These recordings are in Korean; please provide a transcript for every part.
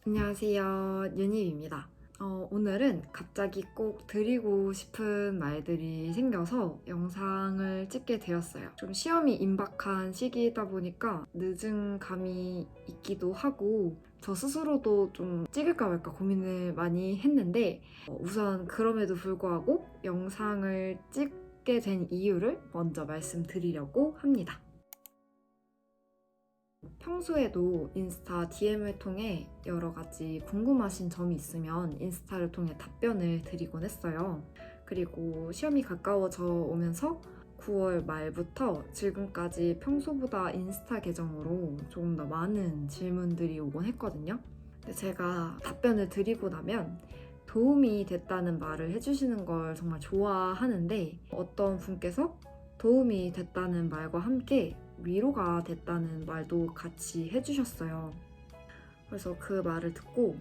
안녕하세요. 윤희입니다. 오늘은 갑자기 꼭 드리고 싶은 말들이 생겨서 영상을 찍게 되었어요. 좀 시험이 임박한 시기이다 보니까 늦은 감이 있기도 하고 저 스스로도 좀 찍을까 말까 고민을 많이 했는데 우선 그럼에도 불구하고 영상을 찍게 된 이유를 먼저 말씀드리려고 합니다. 평소에도 인스타 DM을 통해 여러 가지 궁금하신 점이 있으면 인스타를 통해 답변을 드리곤 했어요. 그리고 시험이 가까워져 오면서 9월 말부터 지금까지 평소보다 인스타 계정으로 조금 더 많은 질문들이 오곤 했거든요. 근데 제가 답변을 드리고 나면 도움이 됐다는 말을 해주시는 걸 정말 좋아하는데 어떤 분께서 도움이 됐다는 말과 함께 위로가 됐다는 말도 같이 해주셨어요. 그래서 그 말을 듣고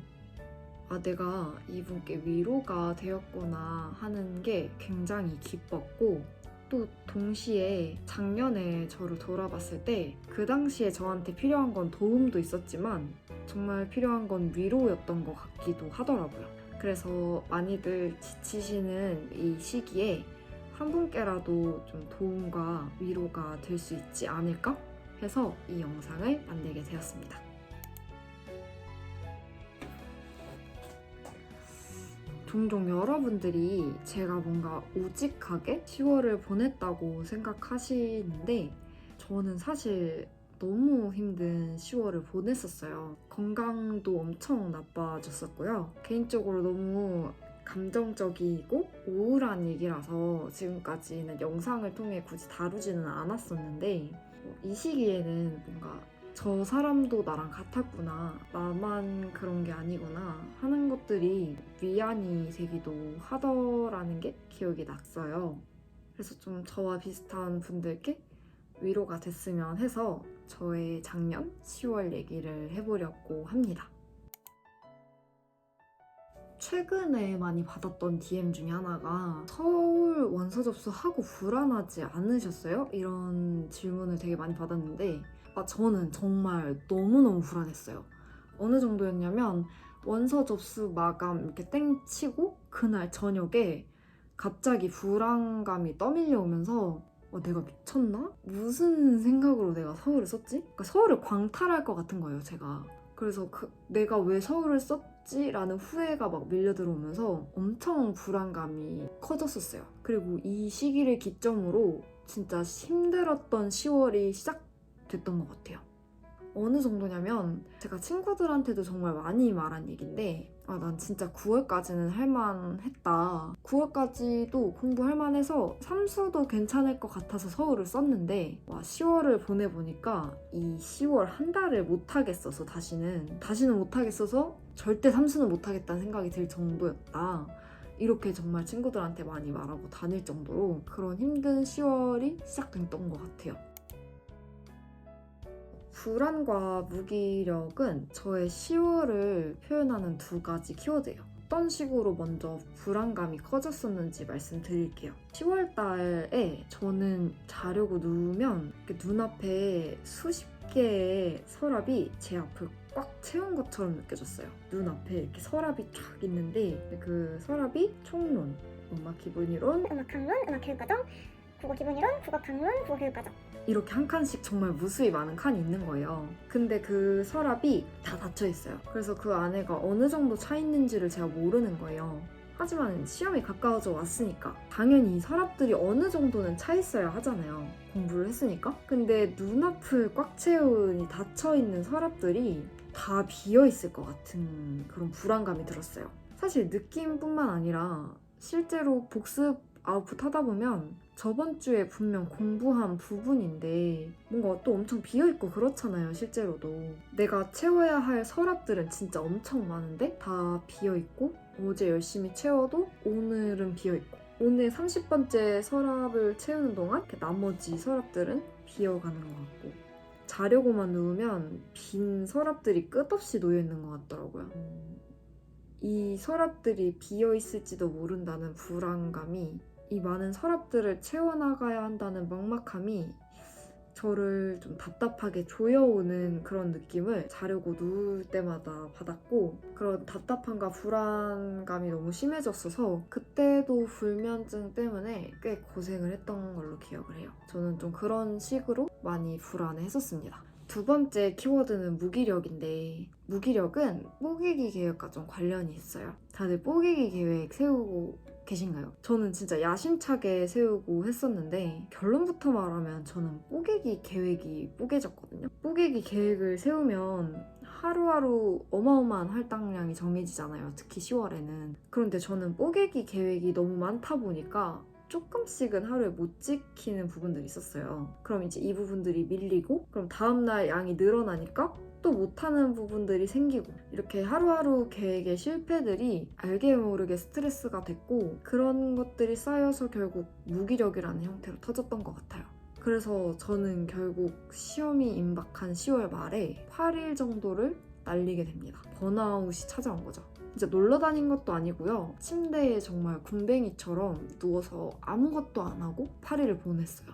내가 이분께 위로가 되었구나 하는 게 굉장히 기뻤고 또 동시에 작년에 저를 돌아봤을 때 그 당시에 저한테 필요한 건 도움도 있었지만 정말 필요한 건 위로였던 것 같기도 하더라고요. 그래서 많이들 지치시는 이 시기에 한 분께라도 좀 도움과 위로가 될 수 있지 않을까 해서 이 영상을 만들게 되었습니다. 종종 여러분들이 제가 뭔가 우직하게 10월을 보냈다고 생각하시는데 저는 사실 너무 힘든 10월을 보냈었어요. 건강도 엄청 나빠졌었고요. 개인적으로 너무 감정적이고 우울한 얘기라서 지금까지는 영상을 통해 굳이 다루지는 않았었는데 이 시기에는 뭔가 저 사람도 나랑 같았구나, 나만 그런 게 아니구나 하는 것들이 위안이 되기도 하더라는 게 기억이 났어요. 그래서 좀 저와 비슷한 분들께 위로가 됐으면 해서 저의 작년 10월 얘기를 해보려고 합니다. 최근에 많이 받았던 DM 중에 하나가 서울 원서 접수하고 불안하지 않으셨어요? 이런 질문을 되게 많이 받았는데 저는 정말 너무너무 불안했어요. 어느 정도였냐면 원서 접수 마감 이렇게 땡 치고 그날 저녁에 갑자기 불안감이 떠밀려 오면서 내가 미쳤나? 무슨 생각으로 내가 서울을 썼지? 그러니까 서울을 광탈할 것 같은 거예요, 제가. 그래서 내가 왜 서울을 썼지? 라는 후회가 막 밀려 들어오면서 엄청 불안감이 커졌었어요. 그리고 이 시기를 기점으로 진짜 힘들었던 10월이 시작됐던 것 같아요. 어느 정도냐면 제가 친구들한테도 정말 많이 말한 얘기인데 난 진짜 9월까지는 할만했다. 9월까지도 공부할 만해서 삼수도 괜찮을 것 같아서 서울을 썼는데 10월을 보내보니까 이 10월 한 달을 못하겠어서 다시는 못하겠어서 절대 삼수는 못하겠다는 생각이 들 정도였다. 이렇게 정말 친구들한테 많이 말하고 다닐 정도로 그런 힘든 10월이 시작됐던 것 같아요. 불안과 무기력은 저의 10월을 표현하는 두 가지 키워드예요. 어떤 식으로 먼저 불안감이 커졌었는지 말씀드릴게요. 10월 달에 저는 자려고 누우면 눈앞에 수십 개의 서랍이 제 앞을 꽉 채운 것처럼 느껴졌어요. 눈앞에 이렇게 서랍이 쫙 있는데 그 서랍이 총론, 음악 기본이론, 음악 강론, 음악 교육과정, 국어 기본이론, 국어 강론, 국어 교육과정 이렇게 한 칸씩 정말 무수히 많은 칸이 있는 거예요. 근데 그 서랍이 다 닫혀 있어요. 그래서 그 안에가 어느 정도 차 있는지를 제가 모르는 거예요. 하지만 시험이 가까워져 왔으니까 당연히 이 서랍들이 어느 정도는 차 있어야 하잖아요. 공부를 했으니까. 근데 눈앞을 꽉 채운 이 닫혀 있는 서랍들이 다 비어 있을 것 같은 그런 불안감이 들었어요. 사실 느낌뿐만 아니라 실제로 복습 아웃풋 하다 보면 저번 주에 분명 공부한 부분인데 뭔가 또 엄청 비어있고 그렇잖아요, 실제로도. 내가 채워야 할 서랍들은 진짜 엄청 많은데 다 비어있고 어제 열심히 채워도 오늘은 비어있고 오늘 30번째 서랍을 채우는 동안 나머지 서랍들은 비어가는 것 같고 자려고만 누우면 빈 서랍들이 끝없이 놓여있는 것 같더라고요. 이 서랍들이 비어있을지도 모른다는 불안감이 이 많은 서랍들을 채워나가야 한다는 막막함이 저를 좀 답답하게 조여오는 그런 느낌을 자려고 누울 때마다 받았고, 그런 답답함과 불안감이 너무 심해졌어서 그때도 불면증 때문에 꽤 고생을 했던 걸로 기억을 해요. 저는 좀 그런 식으로 많이 불안해했었습니다. 두 번째 키워드는 무기력인데, 무기력은 뽀개기 계획과 좀 관련이 있어요. 다들 뽀개기 계획 세우고 계신가요? 저는 진짜 야심차게 세우고 했었는데, 결론부터 말하면 저는 뽀개기 계획이 뽀개졌거든요. 뽀개기 계획을 세우면 하루하루 어마어마한 할당량이 정해지잖아요. 특히 10월에는. 그런데 저는 뽀개기 계획이 너무 많다 보니까 조금씩은 하루에 못 지키는 부분들이 있었어요. 그럼 이제 이 부분들이 밀리고, 그럼 다음날 양이 늘어나니까 또 못하는 부분들이 생기고, 이렇게 하루하루 계획의 실패들이 알게 모르게 스트레스가 됐고, 그런 것들이 쌓여서 결국 무기력이라는 형태로 터졌던 것 같아요. 그래서 저는 결국 시험이 임박한 10월 말에 8일 정도를 날리게 됩니다. 번아웃이 찾아온 거죠. 진짜 놀러 다닌 것도 아니고요. 침대에 정말 굼벵이처럼 누워서 아무것도 안 하고 8일을 보냈어요.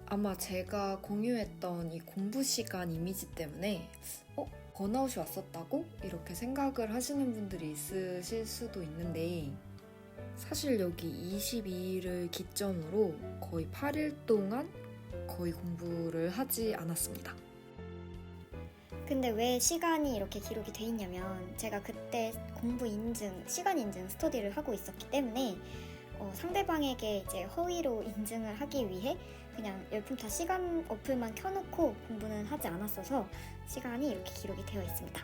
아마 제가 공유했던 이 공부 시간 이미지 때문에 번아웃이 왔었다고? 이렇게 생각을 하시는 분들이 있으실 수도 있는데, 사실 여기 22일을 기점으로 거의 8일 동안 거의 공부를 하지 않았습니다. 근데 왜 시간이 이렇게 기록이 돼 있냐면, 제가 그때 공부 인증, 시간 인증 스터디를 하고 있었기 때문에 상대방에게 이제 허위로 인증을 하기 위해 그냥 열품타 시간 어플만 켜놓고 공부는 하지 않았어서 시간이 이렇게 기록이 되어 있습니다.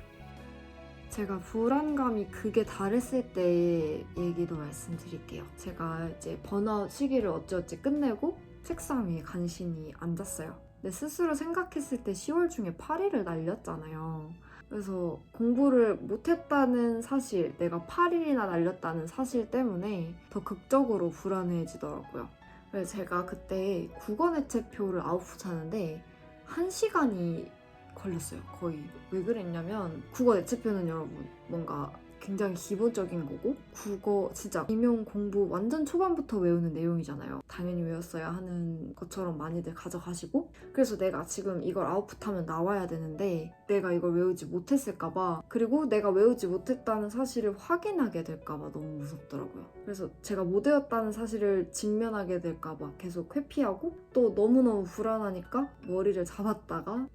제가 불안감이 극에 달했을 때의 얘기도 말씀드릴게요. 제가 이제 번아웃 시기를 어찌어찌 끝내고 책상 위에 간신히 앉았어요. 근데 스스로 생각했을 때 10월 중에 8일을 날렸잖아요. 그래서 공부를 못했다는 사실, 내가 8일이나 날렸다는 사실 때문에 더 극적으로 불안해지더라고요. 그래서 제가 그때 국어 대체표를 아웃풋하는데 1시간이 걸렸어요, 거의. 왜 그랬냐면, 국어 대체표는 여러분 뭔가 굉장히 기본적인 거고, 국어 진짜 임용 공부 완전 초반부터 외우는 내용이잖아요. 당연히 외웠어야 하는 것처럼 많이들 가져가시고, 그래서 내가 지금 이걸 아웃풋하면 나와야 되는데 내가 이걸 외우지 못했을까봐, 그리고 내가 외우지 못했다는 사실을 확인하게 될까봐 너무 무섭더라고요. 그래서 제가 못 외웠다는 사실을 직면하게 될까봐 계속 회피하고, 또 너무너무 불안하니까 머리를 잡았다가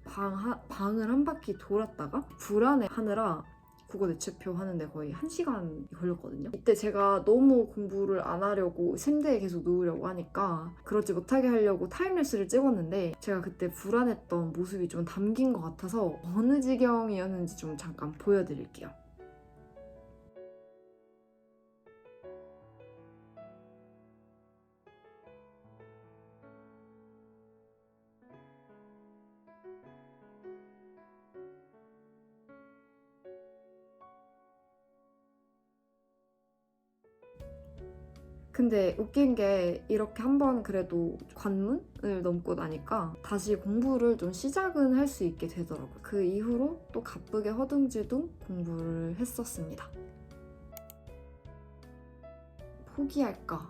방을 한 바퀴 돌았다가 불안해하느라 국어 대체표 하는데 거의 1시간이 걸렸거든요. 이때 제가 너무 공부를 안 하려고 침대에 계속 누우려고 하니까 그러지 못하게 하려고 타임랩스를 찍었는데, 제가 그때 불안했던 모습이 좀 담긴 것 같아서 어느 지경이었는지 좀 잠깐 보여드릴게요. 근데 웃긴 게, 이렇게 한번 그래도 관문을 넘고 나니까 다시 공부를 좀 시작은 할 수 있게 되더라고요. 그 이후로 또 가쁘게 허둥지둥 공부를 했었습니다. 포기할까?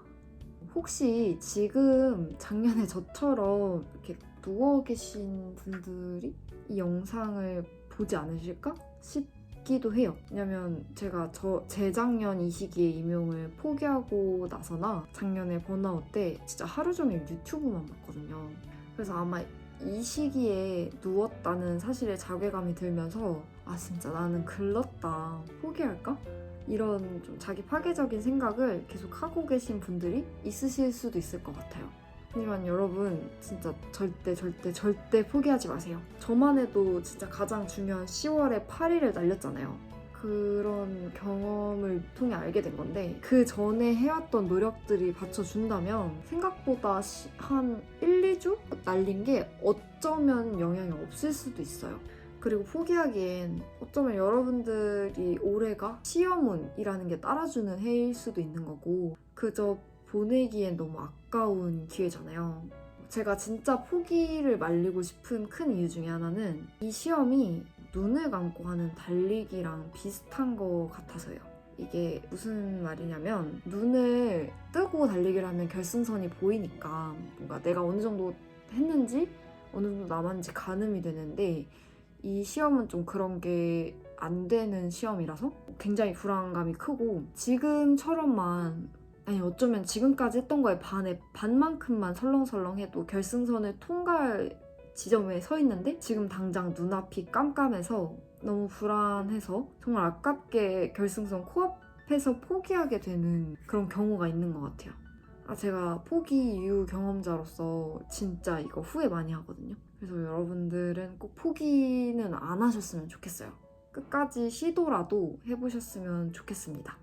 혹시 지금 작년에 저처럼 이렇게 누워 계신 분들이 이 영상을 보지 않으실까 싶기도 해요. 왜냐면 제가 재작년 이 시기에 임용을 포기하고 나서나 작년에 번아웃 때 진짜 하루 종일 유튜브만 봤거든요. 그래서 아마 이 시기에 누웠다는 사실에 자괴감이 들면서, 아 진짜 나는 글렀다, 포기할까? 이런 좀 자기 파괴적인 생각을 계속 하고 계신 분들이 있으실 수도 있을 것 같아요. 하지만 여러분, 진짜 절대 포기하지 마세요. 저만 해도 진짜 가장 중요한 10월에 8일을 날렸잖아요. 그런 경험을 통해 알게 된 건데, 그 전에 해왔던 노력들이 받쳐준다면 생각보다 한 1, 2주 날린 게 어쩌면 영향이 없을 수도 있어요. 그리고 포기하기엔 어쩌면 여러분들이 올해가 시험운이라는 게 따라주는 해일 수도 있는 거고, 그저 보내기엔 너무 아까운 기회잖아요. 제가 진짜 포기를 말리고 싶은 큰 이유 중에 하나는 이 시험이 눈을 감고 하는 달리기랑 비슷한 것 같아서요. 이게 무슨 말이냐면, 눈을 뜨고 달리기를 하면 결승선이 보이니까 뭔가 내가 어느 정도 했는지 어느 정도 남았는지 가늠이 되는데 이 시험은 좀 그런 게 안 되는 시험이라서 굉장히 불안감이 크고 지금처럼만 아니 어쩌면 지금까지 했던 거에 반만큼만 설렁설렁해도 결승선을 통과할 지점에 서 있는데 지금 당장 눈앞이 깜깜해서 너무 불안해서 정말 아깝게 결승선 코앞에서 포기하게 되는 그런 경우가 있는 것 같아요. 제가 포기 이후 경험자로서 진짜 이거 후회 많이 하거든요. 그래서 여러분들은 꼭 포기는 안 하셨으면 좋겠어요. 끝까지 시도라도 해보셨으면 좋겠습니다.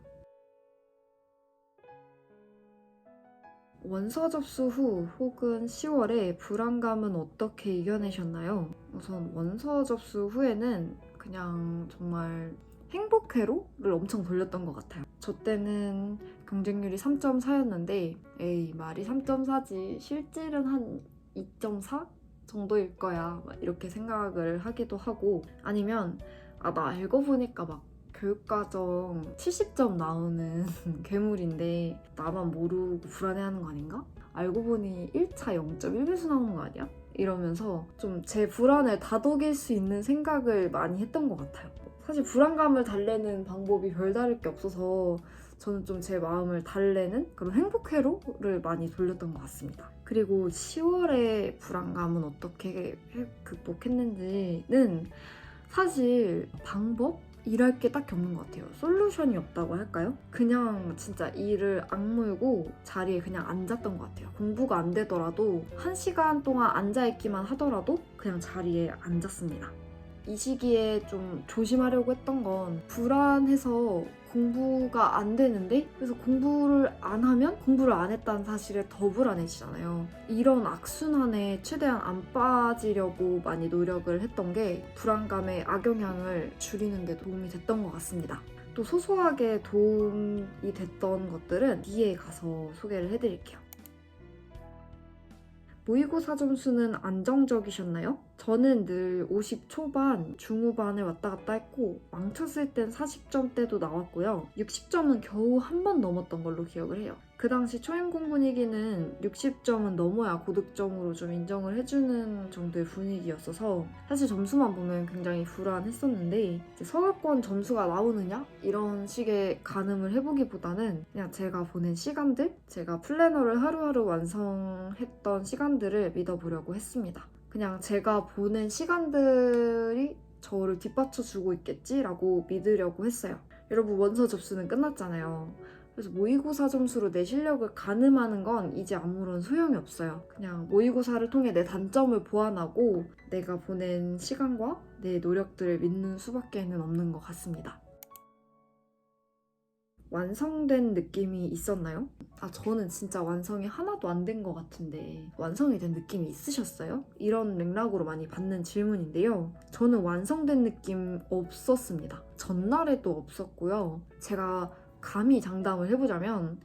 원서 접수 후 혹은 10월에 불안감은 어떻게 이겨내셨나요? 우선 원서 접수 후에는 그냥 정말 행복회로를 엄청 돌렸던 것 같아요. 저 때는 경쟁률이 3.4였는데 에이 말이 3.4지 실질은 한 2.4 정도일 거야 막 이렇게 생각을 하기도 하고 아니면 나 알고 보니까 막 교육과정 70점 나오는 괴물인데 나만 모르고 불안해하는 거 아닌가? 알고 보니 1차 0.1배수 나오는 거 아니야? 이러면서 좀 제 불안을 다독일 수 있는 생각을 많이 했던 것 같아요. 사실 불안감을 달래는 방법이 별다를 게 없어서 저는 좀 제 마음을 달래는 그런 행복회로를 많이 돌렸던 것 같습니다. 그리고 10월의 불안감은 어떻게 극복했는지는 사실 일할 게 딱히 없는 것 같아요. 솔루션이 없다고 할까요? 그냥 진짜 일을 악물고 자리에 그냥 앉았던 것 같아요. 공부가 안 되더라도 1시간 동안 앉아있기만 하더라도 그냥 자리에 앉았습니다. 이 시기에 좀 조심하려고 했던 건 불안해서 공부가 안 되는데 그래서 공부를 안 하면 공부를 안 했다는 사실에 더 불안해지잖아요. 이런 악순환에 최대한 안 빠지려고 많이 노력을 했던 게 불안감의 악영향을 줄이는 데 도움이 됐던 것 같습니다. 또 소소하게 도움이 됐던 것들은 뒤에 가서 소개를 해드릴게요. 모의고사 점수는 안정적이셨나요? 저는 늘 50 초반, 중후반을 왔다 갔다 했고 망쳤을 땐 40점대도 나왔고요. 60점은 겨우 한 번 넘었던 걸로 기억을 해요. 그 당시 초행공 분위기는 60점은 넘어야 고득점으로 좀 인정을 해주는 정도의 분위기였어서 사실 점수만 보면 굉장히 불안했었는데 이제 서울권 점수가 나오느냐? 이런 식의 가늠을 해보기보다는 그냥 제가 보낸 시간들, 제가 플래너를 하루하루 완성했던 시간들을 믿어보려고 했습니다. 그냥 제가 보낸 시간들이 저를 뒷받쳐주고 있겠지라고 믿으려고 했어요. 여러분 원서 접수는 끝났잖아요. 그래서 모의고사 점수로 내 실력을 가늠하는 건 이제 아무런 소용이 없어요. 그냥 모의고사를 통해 내 단점을 보완하고 내가 보낸 시간과 내 노력들을 믿는 수밖에는 없는 것 같습니다. 완성된 느낌이 있었나요? 저는 진짜 완성이 하나도 안 된 것 같은데 완성이 된 느낌이 있으셨어요? 이런 맥락으로 많이 받는 질문인데요. 저는 완성된 느낌 없었습니다. 전날에도 없었고요. 제가 감히 장담을 해보자면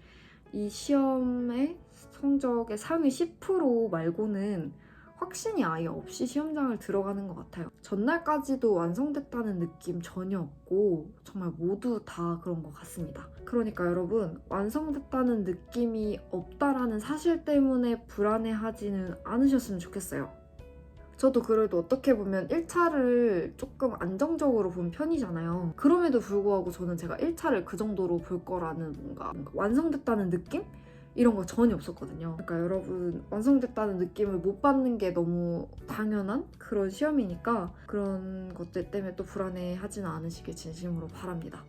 이 시험의 성적의 상위 10% 말고는 확신이 아예 없이 시험장을 들어가는 것 같아요. 전날까지도 완성됐다는 느낌 전혀 없고 정말 모두 다 그런 것 같습니다. 그러니까 여러분 완성됐다는 느낌이 없다라는 사실 때문에 불안해하지는 않으셨으면 좋겠어요. 저도 그래도 어떻게 보면 1차를 조금 안정적으로 본 편이잖아요. 그럼에도 불구하고 저는 제가 1차를 그 정도로 볼 거라는 뭔가 완성됐다는 느낌? 이런 거 전혀 없었거든요. 그러니까 여러분 완성됐다는 느낌을 못 받는 게 너무 당연한 그런 시험이니까 그런 것들 때문에 또 불안해하지는 않으시길 진심으로 바랍니다.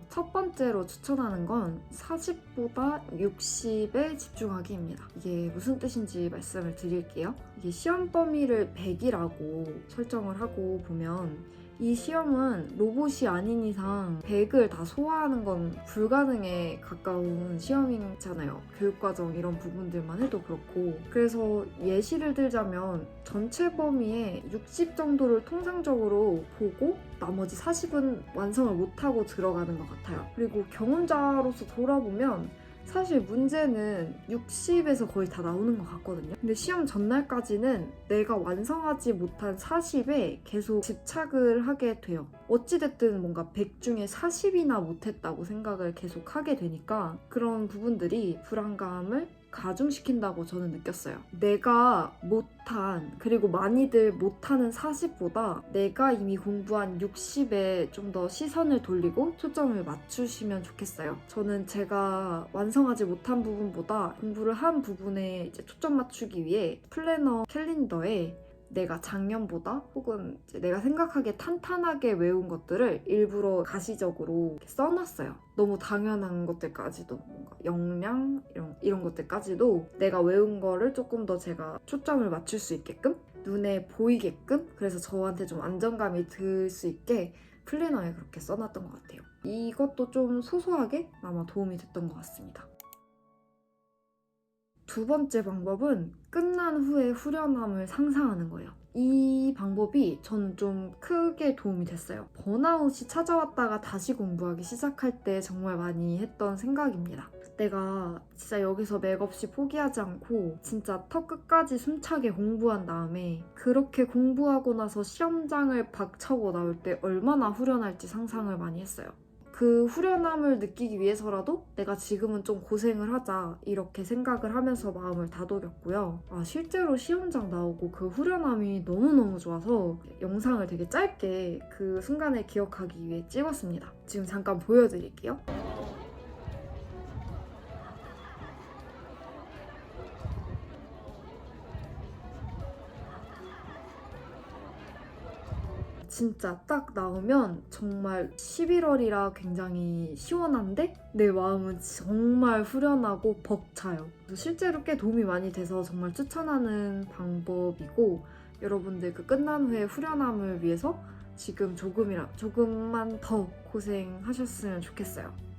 첫 번째로 추천하는 건 40보다 60에 집중하기입니다. 이게 무슨 뜻인지 말씀을 드릴게요. 이게 시험 범위를 100이라고 설정을 하고 보면 이 시험은 로봇이 아닌 이상 100을 다 소화하는 건 불가능에 가까운 시험이잖아요. 교육과정 이런 부분들만 해도 그렇고. 그래서 예시를 들자면 전체 범위의 60 정도를 통상적으로 보고 나머지 40은 완성을 못하고 들어가는 것 같아요. 그리고 경험자로서 돌아보면 사실 문제는 60에서 거의 다 나오는 것 같거든요. 근데 시험 전날까지는 내가 완성하지 못한 40에 계속 집착을 하게 돼요. 어찌됐든 뭔가 100 중에 40이나 못했다고 생각을 계속 하게 되니까 그런 부분들이 불안감을 가중시킨다고 저는 느꼈어요. 내가 못한, 그리고 많이들 못하는 40보다 내가 이미 공부한 60에 좀 더 시선을 돌리고 초점을 맞추시면 좋겠어요. 저는 제가 완성하지 못한 부분보다 공부를 한 부분에 이제 초점 맞추기 위해 플래너 캘린더에 내가 작년보다 혹은 이제 내가 생각하기에 탄탄하게 외운 것들을 일부러 가시적으로 이렇게 써놨어요. 너무 당연한 것들까지도, 뭔가 역량 이런 것들까지도 내가 외운 거를 조금 더 제가 초점을 맞출 수 있게끔, 눈에 보이게끔, 그래서 저한테 좀 안정감이 들 수 있게 플래너에 그렇게 써놨던 것 같아요. 이것도 좀 소소하게 아마 도움이 됐던 것 같습니다. 두 번째 방법은 끝난 후에 후련함을 상상하는 거예요. 이 방법이 저는 좀 크게 도움이 됐어요. 번아웃이 찾아왔다가 다시 공부하기 시작할 때 정말 많이 했던 생각입니다. 내가 진짜 여기서 맥없이 포기하지 않고 진짜 턱 끝까지 숨차게 공부한 다음에 그렇게 공부하고 나서 시험장을 박차고 나올 때 얼마나 후련할지 상상을 많이 했어요. 그 후련함을 느끼기 위해서라도 내가 지금은 좀 고생을 하자 이렇게 생각을 하면서 마음을 다독였고요. 실제로 시험장 나오고 그 후련함이 너무너무 좋아서 영상을 되게 짧게 그 순간을 기억하기 위해 찍었습니다. 지금 잠깐 보여드릴게요. 진짜 딱 나오면 정말 11월이라 굉장히 시원한데 내 마음은 정말 후련하고 벅차요. 실제로 꽤 도움이 많이 돼서 정말 추천하는 방법이고, 여러분들 그 끝난 후에 후련함을 위해서 지금 조금만 더 고생하셨으면 좋겠어요.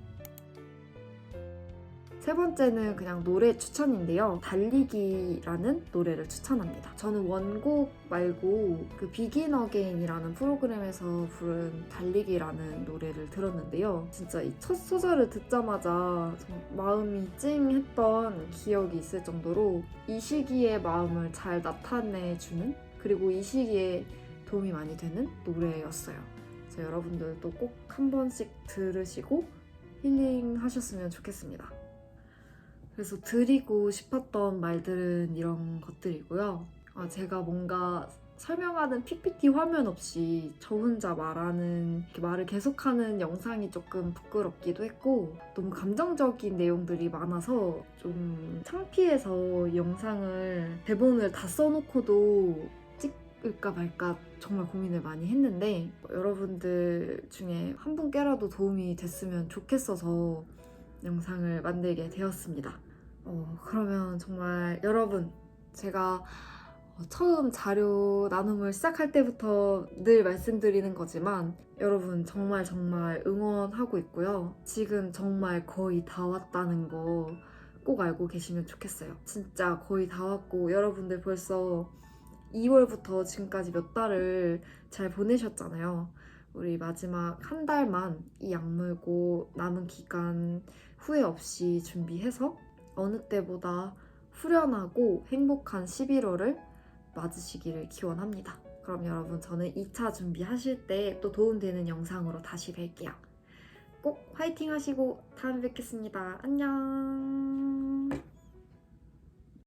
세 번째는 그냥 노래 추천인데요. 달리기라는 노래를 추천합니다. 저는 원곡 말고 그 비긴 어게인이라는 프로그램에서 부른 달리기라는 노래를 들었는데요. 진짜 이 첫 소절을 듣자마자 마음이 찡했던 기억이 있을 정도로 이 시기의 마음을 잘 나타내주는, 그리고 이 시기에 도움이 많이 되는 노래였어요. 그래서 여러분들도 꼭 한 번씩 들으시고 힐링하셨으면 좋겠습니다. 그래서 드리고 싶었던 말들은 이런 것들이고요. 제가 뭔가 설명하는 PPT 화면 없이 저 혼자 말하는, 이렇게 말을 계속하는 영상이 조금 부끄럽기도 했고, 너무 감정적인 내용들이 많아서 좀 창피해서 영상을, 대본을 다 써놓고도 찍을까 말까 정말 고민을 많이 했는데, 여러분들 중에 한 분께라도 도움이 됐으면 좋겠어서 영상을 만들게 되었습니다. 그러면 정말 여러분, 제가 처음 자료 나눔을 시작할 때부터 늘 말씀드리는 거지만 여러분 정말 응원하고 있고요. 지금 정말 거의 다 왔다는 거 꼭 알고 계시면 좋겠어요. 진짜 거의 다 왔고, 여러분들 벌써 2월부터 지금까지 몇 달을 잘 보내셨잖아요. 우리 마지막 한 달만 이 악물고 남은 기간 후회 없이 준비해서 어느 때보다 후련하고 행복한 11월을 맞으시기를 기원합니다. 그럼 여러분, 저는 2차 준비하실 때 또 도움되는 영상으로 다시 뵐게요. 꼭 화이팅 하시고 다음에 뵙겠습니다. 안녕.